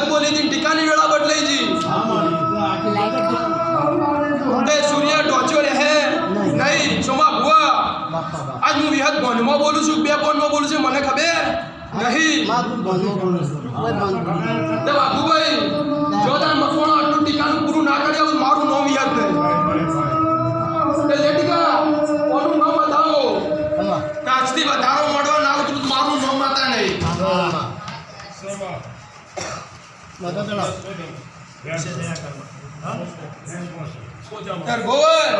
बोली थी टिकानी वेळा बदलाई जी ते सूर्य डोचो रहे नहीं सोमा बुआ आज मु विहत बन मो बोलू छु बे बन मो बोलू छु मने खबर नहीं ते बाबू भाई जोदान मकोणा आटલું ટીકાનું પૂરું ના કર્યા મારું નામ યાદ નહીં તે લેટિકા કોનું નામ બતાવો કાચથી વધારો મળવા ના ઉતરું મારું નામ માતા નહીં તાર ગોવર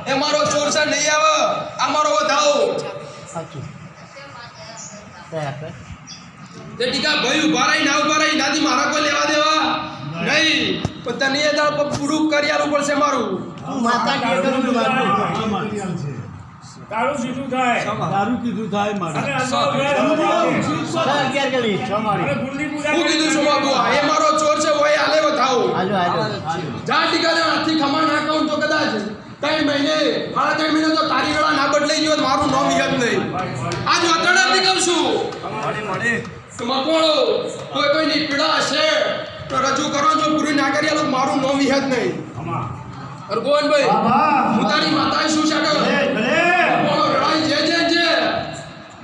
એ મારો ચોર છે નહીં આવે આ મારો વધાવો સાચું તે ટીકા ભાઈ ઉભા રહી ના ઉભા રહી નાથી મારા કોઈ લેવા દેવા નહીં પણ તને એ દાળ પર પૂરું કર્યાલું પડશે મારું માતા કે કરું તારું કીધું થાય મારે હું કીધું છું બાબુ એ મારો ચોર છે ઓય આલે વધાવો જા ટીકા ને હાથથી ખમા ના કહું તો કદાચ 3 મહિને 3.5 મહિને તો તારી વેળા ના બદલાઈ ગયો મારું નામ યાદ નહીં આજ વાતડાથી કહું છું મકોળો કોઈ ની પીડા હશે તો રજૂ કરો જો પૂરી ના કરી આલો મારું નામ યાદ નહીં અરગોન ભાઈ હું તારી માતા શું છે મકોળો રડાઈ જે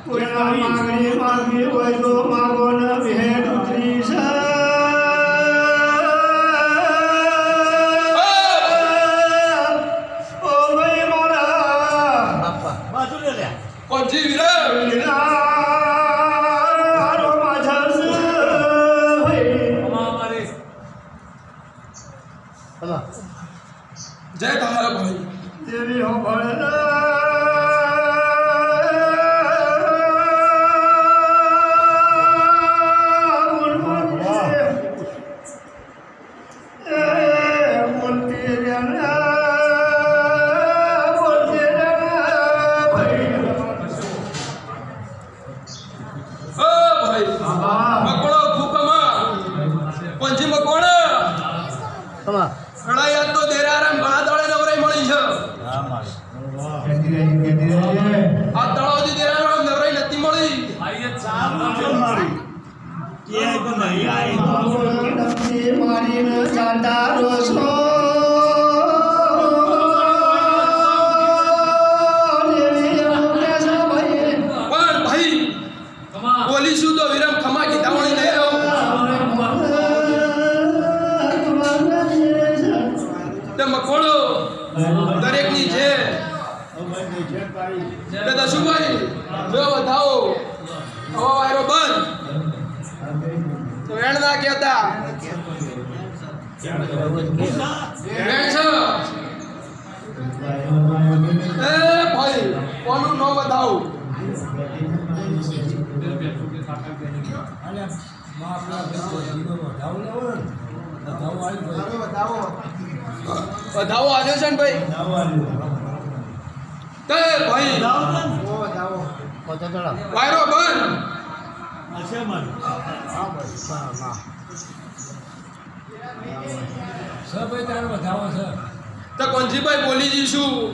કોઈ માગણી હોય તો માગો ન ભેટ ઉતરી છે ઓ ભાઈ મારા બાપા બાજુ લે કોજી વીરા जय तारा भाई तेरी हो भड़ना વધાવો આવ્યો છે ને ભાઈ તે ભાઈ વાયરો બંધ તો કોંજીભાઈ બોલી જઈશું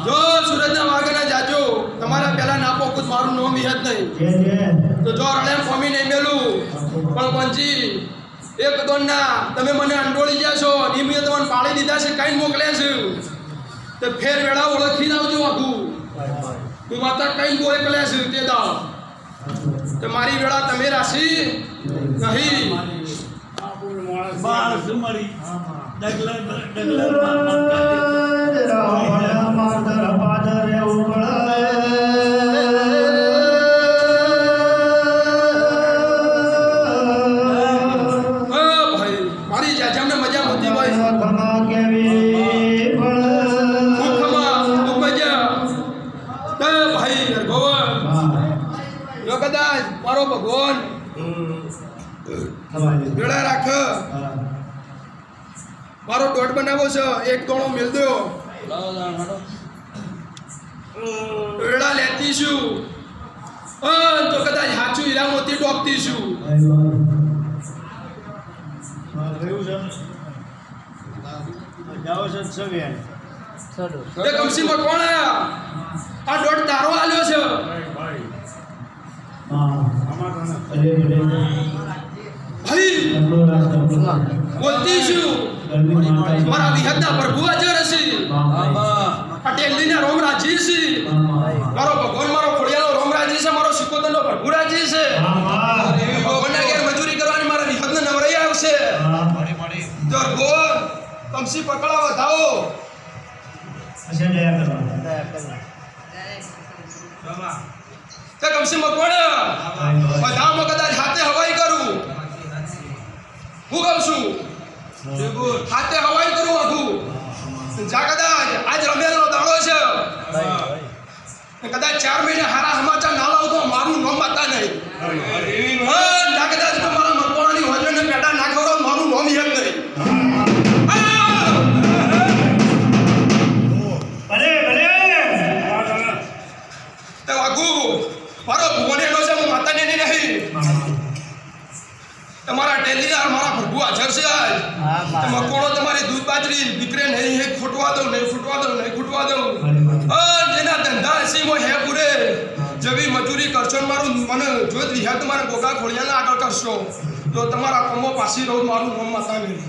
જો સુરતના વાગના જાજો તમારા પહેલા નાપો કુદ મારું નામ યાદ નહીં તો જો રણેમ ફોમી નહીં મેલું પણ કોંજી એક દોનના તમે મને અંડોળી ગયા છો નિયમિત તમને પાળી દીધા છે કઈ મોકલ્યા છે તો ફેર વેળા ઓળખી આવજો આખું તું માતા કઈ મોકલ્યા છે તે દાવ તો મારી વેળા તમે રાશી નહીં બાળ સુમરી ડગલા મારો ભગવાન વેળા રાખ મારો દોઢ બનાવો છે એક દોણો મેલ દો વેળા લેતી છું તો કદાચ હાચું હીરા મોતી ડોબતી છું કમસીમાં કોણ આયા આ દોઢ તારો આલ્યો છે ભાઈ ભાઈ બોલતી છું મારા વિહતના પ્રભુ હાજર હશે પટેલની રોમ રાજી છે મારો ભગવાન મારો ખોડિયાનો રોમ રાજી છે મારો સિકોતરનો પ્રભુ રાજી છે ભગવાનના ઘેર મજૂરી કરવાની મારા વિહતને નવરાઈ આવશે જો ગોર કમસી પકડાવો ધાવો તે કમસી મકોણ બધામાં કદાચ હાથે હવાઈ કરું હું કહું છું હાથે હવાઈ કરું આખું જા કદાચ આજ રમેલનો દાડો છે કદાચ 4 મહિને હારા સમાચાર ના લાવ તો મારું નામ માતા નહીં જા કદાચ તો મારા મકોણાની હોજને પેટા ના ખવરો મારું નામ યાદ નહીં તે વાગુ મારો ભુવનેનો છે હું માતાને નહીં તમારા ટેલીદાર મારા પ્રભુ હાજર છે આજ મકોણો તમારી દૂધ બાજરી દીકરે નહીં હે ફૂટવા દઉં નહીં ફૂટવા દઉં નહીં ફૂટવા દઉં જેના ધંધા હસી મો હે પૂરે જવી મજૂરી કરશો મારું મને જોત વિહાર તમારા ગોગા ખોડિયાના આગળ કરશો તો તમારા કમો પાછી રહું મારું નામ માતા નહીં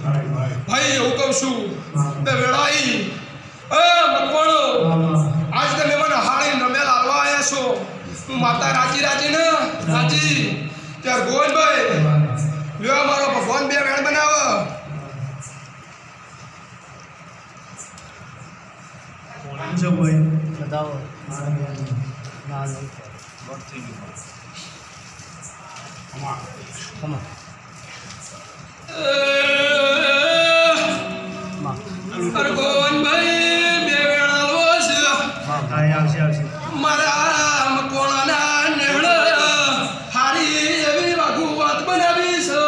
ભાઈ એવું કહું છું તે વેળાઈ મકોણો આજ તમે મને હાળી રમેલ આવવા આવ્યા છો હું માતા રાજી રાજી ને રાજી ત્યાર ગોવિંદભાઈ લ્યો મારો ભગવાન બે વેણ બનાવો ભગવાનભાઈ બે વેણ આવો છે મારા મકોણાના નેણ હારી એવી વાઘુ વાત બનાવી છે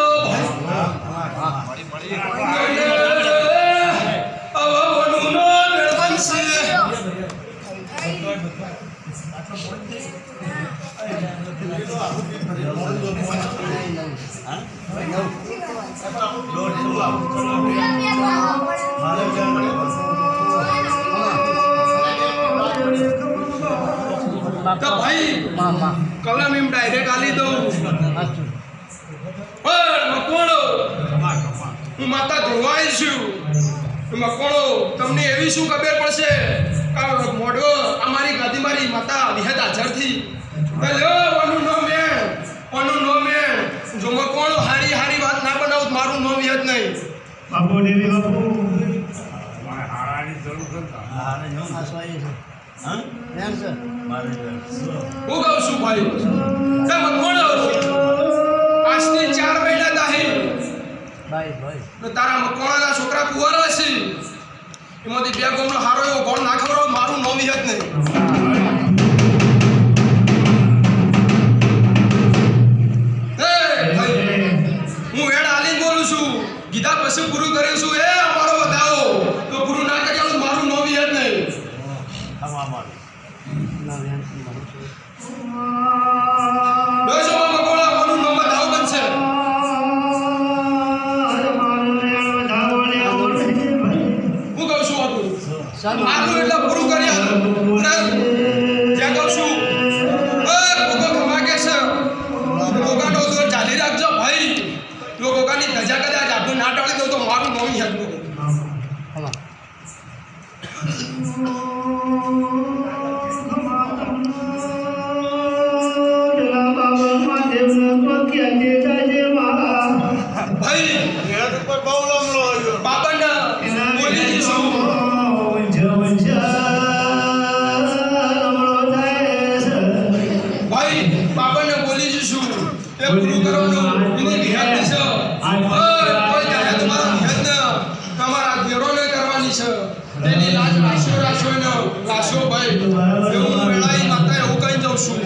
તો ભાઈ કલમ એમ ડાયરેક્ટ આલી દઉં પણ મકોણો હું માતા ધોવાઈ છું મકોણો તમને એવી શું ખબર પડશે કે મોઢો અમારી ગાદી મારી માતા વિહત હાજરથી વાનું નો મેણ જો મકોણો હારી હારી વાત ના બનાવું મારું નો વિહત નહીં બાપુ દેવી બાપુ હું કહું છું ભાઈ તમે કોણ આજથી 4 મહિના દાહી તારા મકોણાના છોકરા કુંવારા છે એમાંથી 2 ગોમનો હારો એવો ગોળ ના ખવડાવ મારું નામ યાદ નહીં હું વેણ આલીને બોલું છું ગીતા પછી પૂરું કર્યું છું એ અમારો બતાવો તો પૂરું ના કર્યું મારું નામ યાદ નહીં આનું એટલે પૂરું કરી જ્યાં કહું છું ગોગાનો દોર ચાલી રાખજો ભાઈ જો ગોગાની ધજા કદાચ આપણું ના ટાળી દઉં તો મારું નોમ યાદ નહીં ભાઈ બાબાના બોલી જઈશું ભાઈ બાબાને બોલી જઈશું એ પૂરું કરવાનું એની વિહાર છે કોઈ ત્યારે તમારા વિહારને તમારા ઘેરોને કરવાની છે તેની લાજ રાશો ભાઈ એવું વેળાઈ માતા એવું કહી જાઉં છું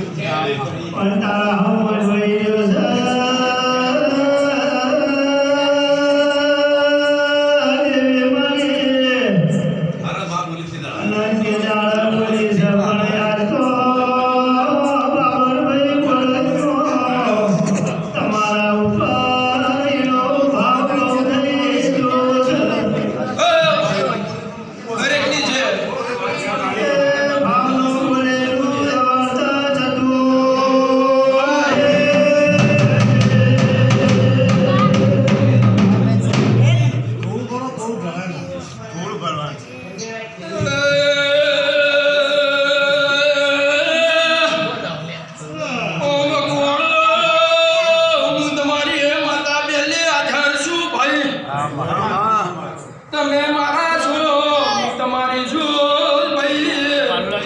તમે મારા છો તમારી છો ભાઈ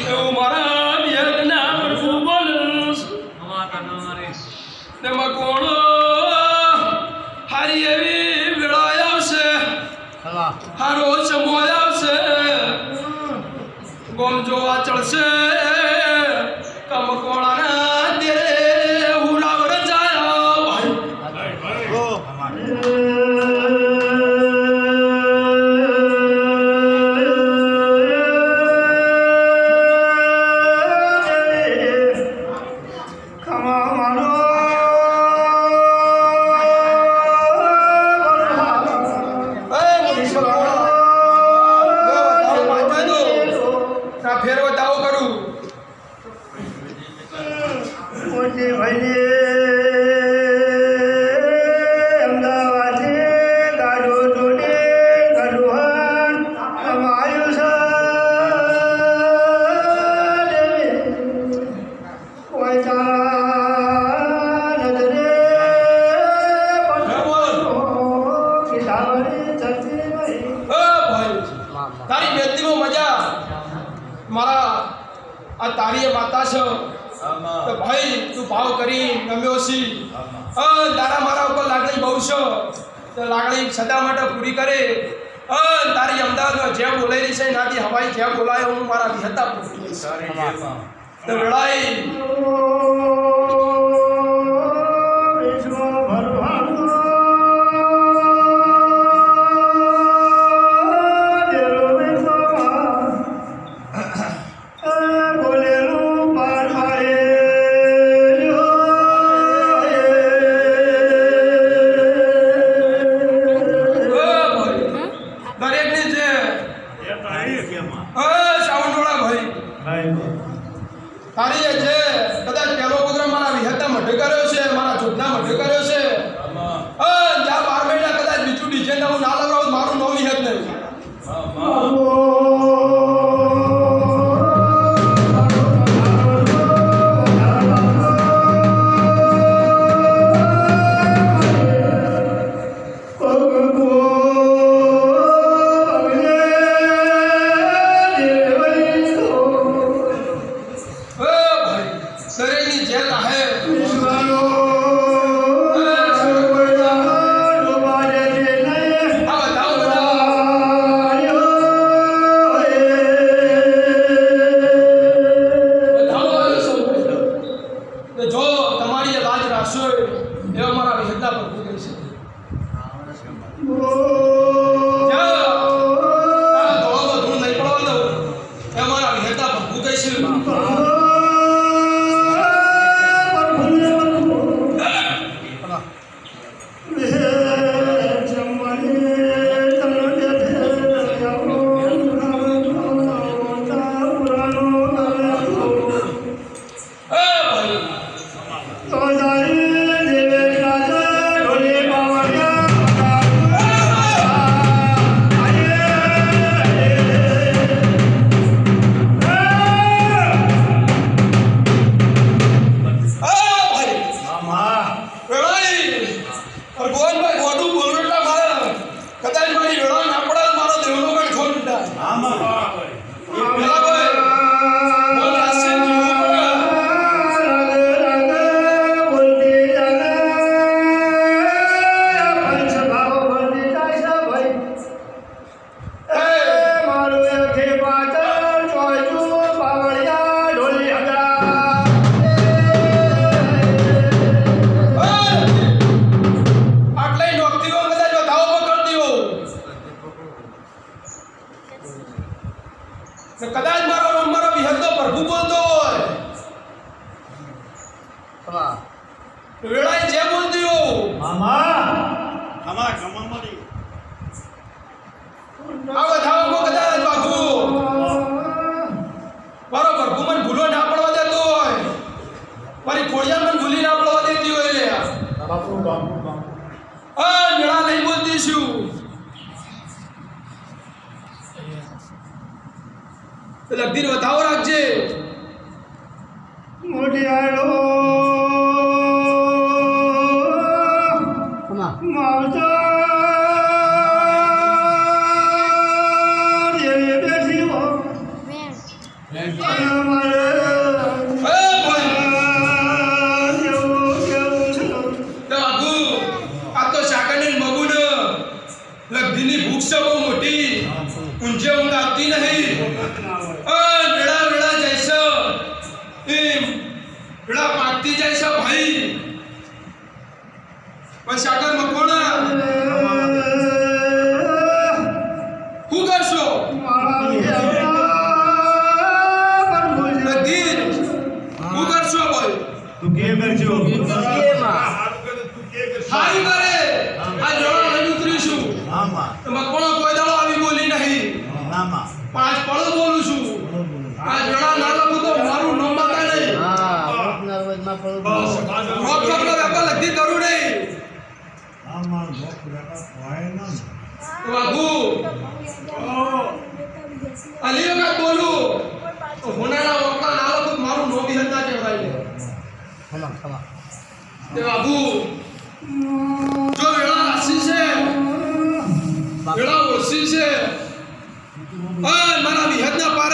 એવું મારા વિહતના પ્રભુ બોલું તેમાં કોણ હારી એવી વેળા આવશે હારો સમય આવશે ગોમ જોવા ચડશે કમ કોળાના તેરે હુરાવર જાયા ફેરવો દાવો કરું તારી બેતીમાં મજા મારા આ તારી માતા છે તો ભાઈ તું ભાવ કરી ગમ્યો છી તારા મારા ઉપર લાગણી બહુ છે તો લાગણી સદા માટે પૂરી કરે તારી અમદાવાદમાં જેમ બોલાયેલી છે નાથી હવાઈ જેમ બોલાય હું મારા વિહતા તો વેળાઈ તારી છે કદાચ પેલો પુત્ર મારા વિહતા મઢે કર્યો છે મારા જોડના મઢે કર્યો છે જ્યાં 12 મહિના કદાચ બીજું ડીજે હું ના લવડાવું મારું નો વિહત નહીં જો તમારી લાજ રાખશો એ અમારા વિહતના પ્રભુ કહે છે ધોળો નહીં પડવા દો એ અમારા વિહતના પ્રભુ કહે છે કદાચ મારો વિહતનો પ્રભુ બોલતો હોય વેળાઈ જે બોલતી હો આવો થાવ કદાચ બાપુ મારો પ્રભુ મને ભૂલો ના પડવા દેતો હોય મારી ખોડિયા મને ભૂલી ના પડવા દેતી હોય લે મેળા નહીં બોલતી છું લગતી વધાવો રાખજે મોઢિયાળો માવજા ભાઈ તો આગુ આ તો શાકને મગુને લગધીની ભૂખ છે બહુ મોટી ઊંઝે ઊંઘ આવતી નહીં વેળા વેળા જઈશ એમ વેળા પાકતી જઈશ ભાઈ પણ શાકર મકોણા શું કરશો લગીર શું કરશો ભાઈ તું કે કરજો હારી કરે આ જોડા લઈ ઉતરીશું મકોણો કોઈ દાડો આવી બોલી નહીં પણ આજ પડો બોલું છું આ જોડા ના લખું તો મારું નામ બતા નહીં રોક ચોકનો વેપાર લગતી કરું નહીં વાઘુ અલીઓ કા બોલું તો હોનાના વોકલા ના લખું તો મારું નામ બી હતા કહેવાય તે બાબુ જો વેળા રાશી છે વેળા ઓછી છે મારા વિહતના પાર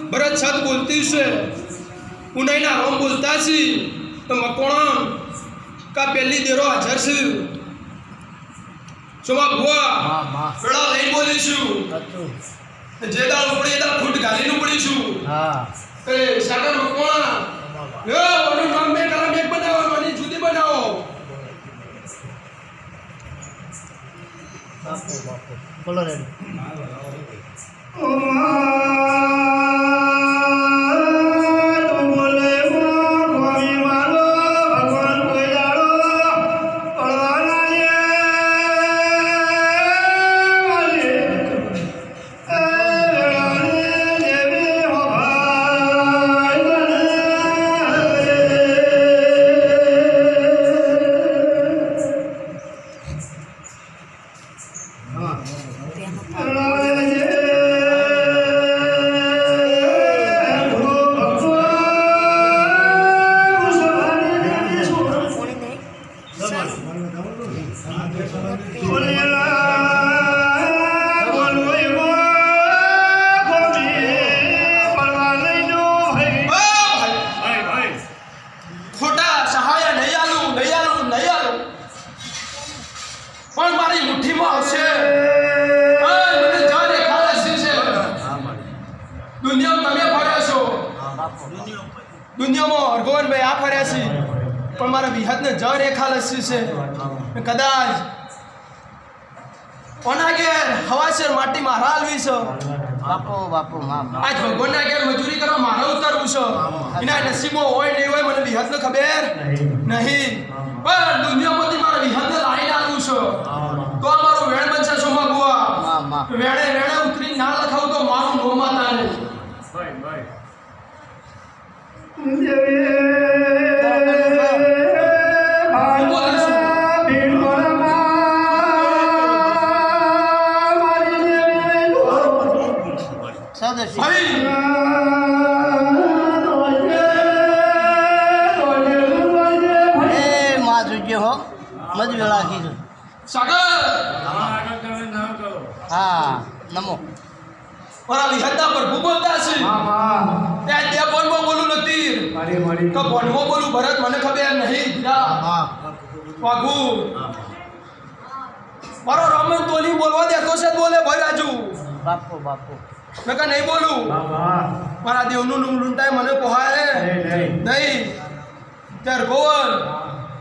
ભરત છત બોલતી છે ઉનાઈના રોમ બોલતા છે તો મકોણ કા પેલી દેરો હાજર છે સોમા ભુવા વેળા લઈ બોલીશું જે દાળ ઉપડી એ દાળ ફૂટ ઘાલીને ઉપડીશું એ સાગર મકોણ યો ઓનું નામ બે કલમ એક બનાવો અને જુદી બનાવો બોલો રે પણ મારી મુઠ્ઠીમાં આવશે મને જાન રેખા લસી છે દુનિયામાં તમે ફર્યા છો દુનિયામાં અર્ગોન ભાઈ આ ફર્યા છે પણ મારા વિહતને જ રેખા લસી છે કદાચ કોના ઘેર હવાશેર માટી મારા હાલવી છે બાપુ આજ ભગવાનના ઘેર મજૂરી કરવા મારા ઉતરવું છે એના નસીબમાં હોય નહીં હોય મને વિહતને ખબર નહીં પણ દુનિયામાંથી મારા વિહતને લાઈને આવ્યું છે તો આ મારું વેણ બનશે સોમા બુઆ વેણે વેણે ઉતરી ના લખાવું તો મારું નોમાં તારે મજ વેળા કીધું હા નમો મારા વિહતના પ્રભુ બોલતા છે ત્યાં ત્યાં બોલમાં બોલું નથી તો બોલમાં બોલું ભરત મને ખબર નહીં વાઘુ મારો રમણ તોલી બોલવા દેતો છે બોલે ભાઈ રાજુ બાપુ મેં કા નહીં બોલું મારા દેવનું લૂંટાય મને પોહાય નહીં ત્યારે ગોવન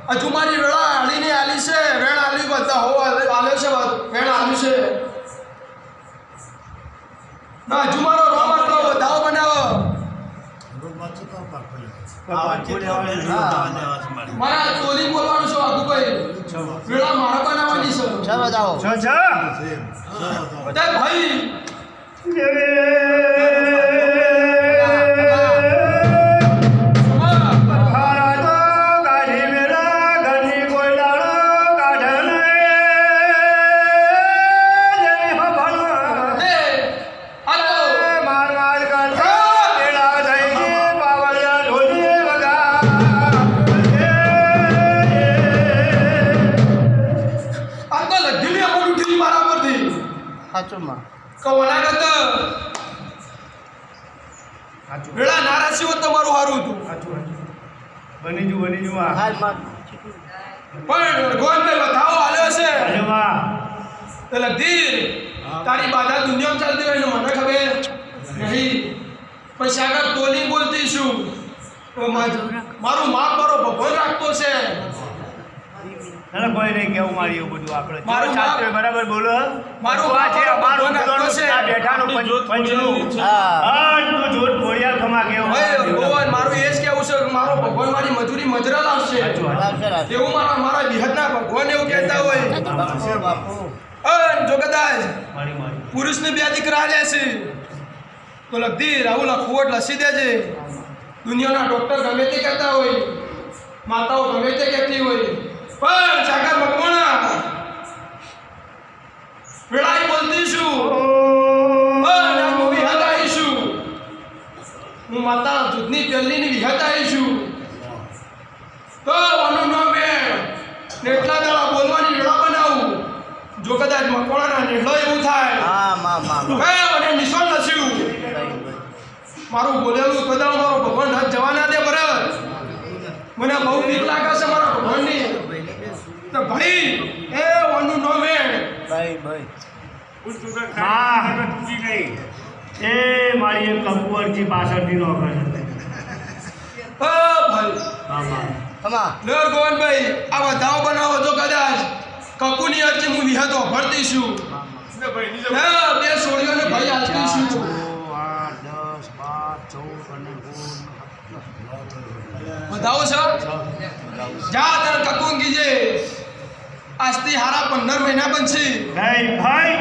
હજુ મારી વેળા આલીને આલી છે વેણ આલી બધા હો આલ્યો છે વેણ આલ્યું છે ના હજુ મારો રોમ આટલો વધાવો બનાવો મારા તોલી બોલવાનું છે વાઘુ ભાઈ વેળા મારા બનાવવાની છે ચલો જાઓ ભાઈ વેળા નારાશી હોત તો મારું સારું હતું. બની જુ આ હાલ માં પણ ગોવિંદભાઈ વધાવો હાલ્યો છે અરે વાહ એટલે ધીર તારી બાધા દુનિયામાં ચાલતી હોય ને મને ખબર નહીં, પણ સાગર તોલી બોલતી છું તો મારું માપ મારો ભગવાન રાખતો છે. ના કોઈ નહીં કેવું મારી એવું બધું આપણે મારું ચાલતું હોય બરાબર બોલો મારું આ છે અમારું ભગવાન રાખતો છે. આ બેઠાનું પંચનું હા તું જોત ઘોડિયાળ ખમા કેવું ભાઈ ભગવાન મારું એ જ કહેવું છે કે મારો ભગવાન મારી મજૂરી મજરા લાવશે રાશે રાશે એવું મારા વિહતના ભગવાન એવું કહેતા હોય. બાપુ બાપુ જો કદાચ મારી પુરુષને 2 દીકરા આલ્યા છે તો લગતી રાહુલ અખવટ લસી દેજે. દુનિયાના ડોક્ટર ગમે તે કહેતા હોય, માતાઓ ગમે તે કહેતી હોય, પણ સાગર મકવાણા વેળાઈ બોલતી છું પણ આ હું વિહત આવી છું. હું માતા દૂધની પહેલીની વિહત આવી છું તો આનું નામ મેં એટલા દાડા બોલવાની વેળા બનાવું. જો કદાચ મકવાણાના નેહળો એવું થાય હા માં માં અને નિશાન લસ્યું મારું બોલેલું કદાચ મારો ભગવાન હાથ જવા ના દે બરાબર. મને બહુ બીક લાગે છે મારા ભગવાનની. તો ભાઈ એ વાનું નો મેં ભાઈ ભાઈ એ મારી એક કપુવરજી પાછળથી નોકર છે ભાઈ કમા લેર ગોવનભાઈ આ બધાઓ બનાવો જો કદાચ કપુની અરજી હું વિહતો ભરતી છું. બે સોળીઓને ભાઈ આલતી છું. 8 10 12 14 અને બધાઓ છે જા તાર કકુન કીજે આજથી હારા 15 મહિના બનશે નહીં ભાઈ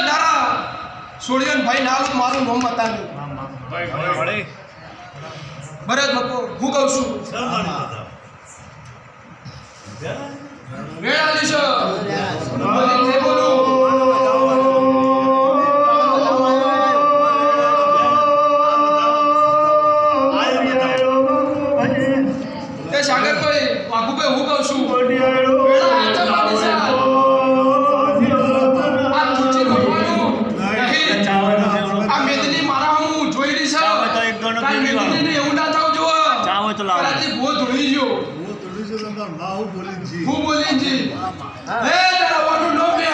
તારા સોળિયન ભાઈ નાલું મારું નામ બતાવ્યું ભરત મકો હું કહું છું વેળાલી છે બોલું તે સાગર કોઈ વાઘુભાઈ હું કહું છું વેળા હાથે પાડી છે આ ખુરચી ખોલવાનું નહીં. આ મેદની મારા હું જોઈ રહી છે કાંઈ મેદનીને એવું ના થાવ જો કદાચથી ભૂલ ધોઈ ગયો હું બોલી જી હે તારાવાનું નો બે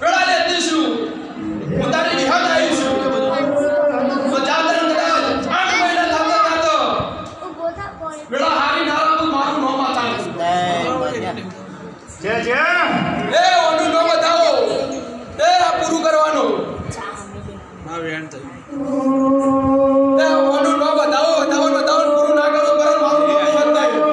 વેળા લેતી છું હું તારી વિહત આવી છું તો જા તને કદાચ 8 મહિના થતા થતો વેળા હારી નારાનું મારું નામ બતાવ્યું છે એ ઓનું નામ બતાવો એ આ પૂરું કરવાનું એ ઓનું નામ બતાવો પૂરું ના કરો પર મારું નામ વિહત નહીં.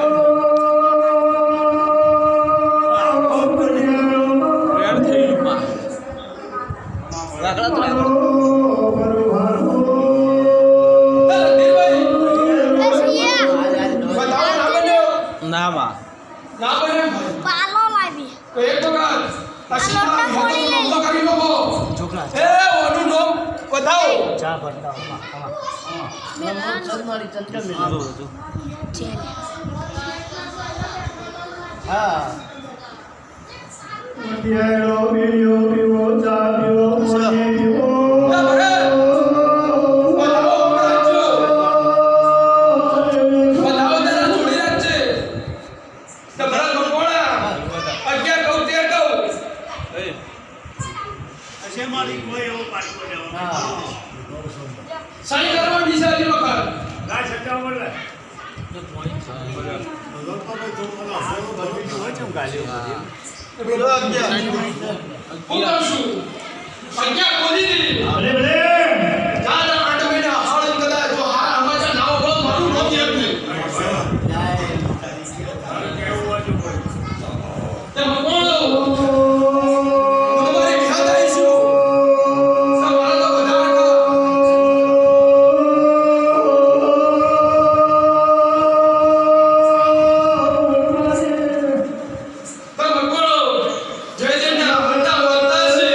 ના માં ના બને પાલો લાવી તો એક વખત અશીમારા વિહતનો નામ કરી લો એ ઓનું નામ બતાવો ચા ભરતા કમા મારી ચંચલ હા બતાવો તારા જોડી રાખજે તો ભરત મકવાણા 11 કહું 13 કહું હા સાઈ કરવાની છે હજી વખત હું કહું છું 11 બોલી દી જા જા 8 મહિના હાળ કદાચ જો હારા હમાચા નાવો બહુ મારું નામ યાદ નહીં તે મકવાણો તમારી વિહત આવી છું તમારા તો બધા તો મકવાણો જય જયના બધા બોલતા છે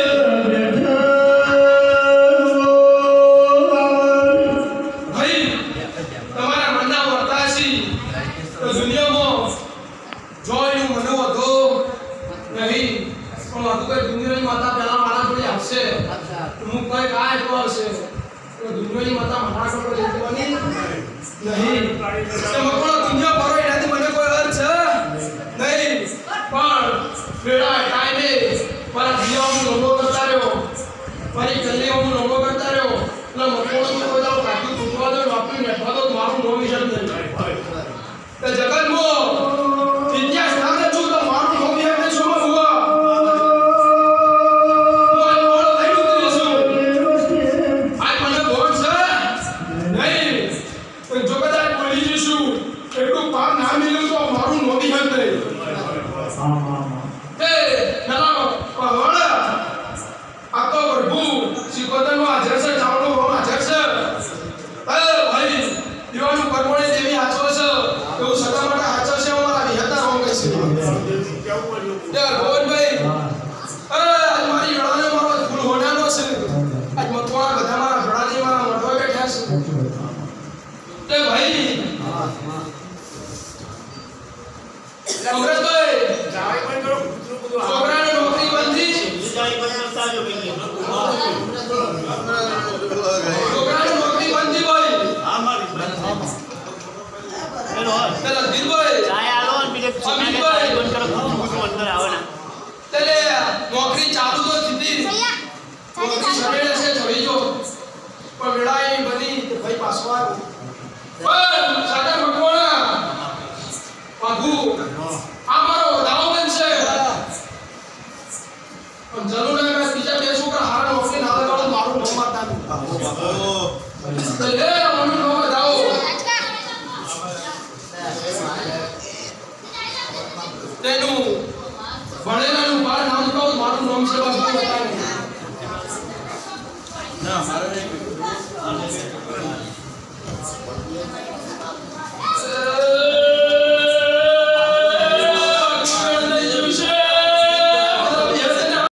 કોઈ કાય તો આવશે તો દુનિયાની માતા મહારાજ પર લેવાની નહીં તો મકોળો દુનિયા પર એનાથી મને કોઈ અર્થ છે નહીં પણ વેળા ટાઈમે મારા જીવન લોબો કરતા રહ્યો મારી કલ્લી હું લોબો કરતા રહ્યો એટલે મકોળો તો કોઈ દાવ કાઢી તૂટવા દો વાપરી બેઠવા દો મારું નોમ યાદ નહીં તો જગતમાં ઇતિહાસ ના રચું તો મારું નોમ યાદ નહીં શું હુઆ એટલું પાર ના મિલ્યું તો મારું નોબી હદ નહીં તે નલા પવળ આ તો પ્રભુ શિકોતનો હાજર છે ચાવડો હોમ હાજર છે એ ભાઈ દીવાનું પરમોણે દેવી હાચો છે એવું સદા માટે હાચો છે અમારા વિહતા હોમ કહે છે યાર ગોવનભાઈ આજ મારી જડાને મારો ફૂલ હોનાનો છે આજ મતવાળા બધા મારા જડાની મારા મઢવા બેઠા છે તે ભાઈ અમરતભાઈ જાવે પણ કરો છોકરાને નોકરી બંધી છોકરાને નોકરી બંધી ભાઈ હા મારી હેલો પેલા દીરભાઈ જાય આલો ને બીજે છોકરાને બંધ કરો કુકુ અંદર આવે ને તલે નોકરી ચાલુ તો દીધી નોકરી સરેડે છે જોઈ જો પણ વેળાએ બની તો ભાઈ પાછો આવ્યો પણ સાડા મકવાણા બાબુ અમારો દાવો બનશે પણ જરૂર ના બીજા બે છોકરા હારા નોકરી ના લગાડો મારું નામ માતા તો લે મારું નામ દાવો તેનું ભણેલાનું બાર નામ કહું મારું નામ છે બાબુ બતાવે ના મારે